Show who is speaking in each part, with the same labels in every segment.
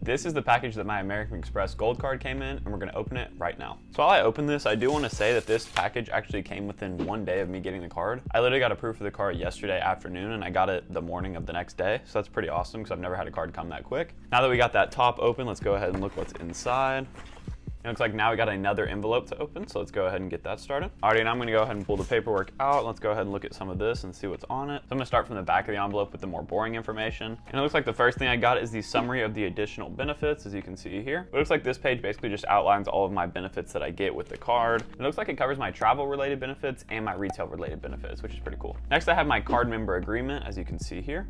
Speaker 1: this is the package that my American Express Gold card came in, and we're gonna open it right now. So while I open this, I do wanna say that this package actually came within 1 day of me getting the card. I literally got approved for the card yesterday afternoon, and I got it the morning of the next day. So that's pretty awesome because I've never had a card come that quick. Now that we got that top open, let's go ahead and look what's inside. It looks like now we got another envelope to open, so let's go ahead and get that started. Alrighty, now I'm gonna go ahead and pull the paperwork out. Let's go ahead and look at some of this and see what's on it. So I'm gonna start from the back of the envelope with the more boring information. And it looks like the first thing I got is the summary of the additional benefits, as you can see here. It looks like this page basically just outlines all of my benefits that I get with the card. It looks like it covers my travel-related benefits and my retail-related benefits, which is pretty cool. Next, I have my Cardmember Agreement, as you can see here.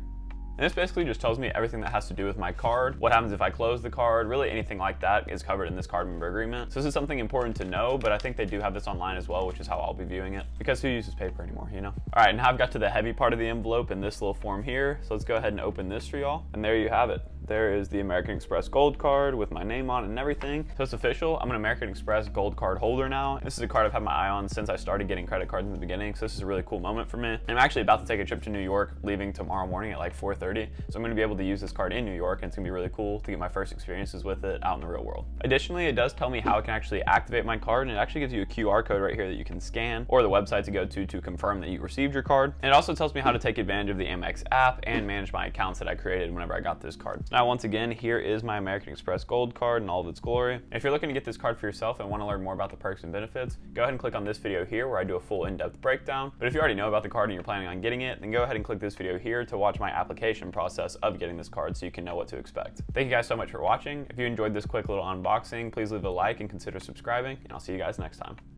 Speaker 1: And this basically just tells me everything that has to do with my card, what happens if I close the card, really anything like that is covered in this Cardmember Agreement. So this is something important to know, but I think they do have this online as well, which is how I'll be viewing it, because who uses paper anymore, you know? All right, now I've got to the heavy part of the envelope in this little form here. So let's go ahead and open this for y'all. And there you have it. There is the American Express Gold card with my name on it and everything. So it's official. I'm an American Express Gold card holder now. This is a card I've had my eye on since I started getting credit cards in the beginning. So this is a really cool moment for me. And I'm actually about to take a trip to New York, leaving tomorrow morning at like 4:30. So I'm gonna be able to use this card in New York, and it's gonna be really cool to get my first experiences with it out in the real world. Additionally, it does tell me how I can actually activate my card, and it actually gives you a QR code right here that you can scan, or the website to go to confirm that you received your card. And it also tells me how to take advantage of the Amex app and manage my accounts that I created whenever I got this card. Now, once again, here is my American Express Gold card in all of its glory. And if you're looking to get this card for yourself and want to learn more about the perks and benefits, go ahead and click on this video here where I do a full in-depth breakdown. But if you already know about the card and you're planning on getting it, then go ahead and click this video here to watch my application process of getting this card so you can know what to expect. Thank you guys so much for watching. If you enjoyed this quick little unboxing, please leave a like and consider subscribing, and I'll see you guys next time.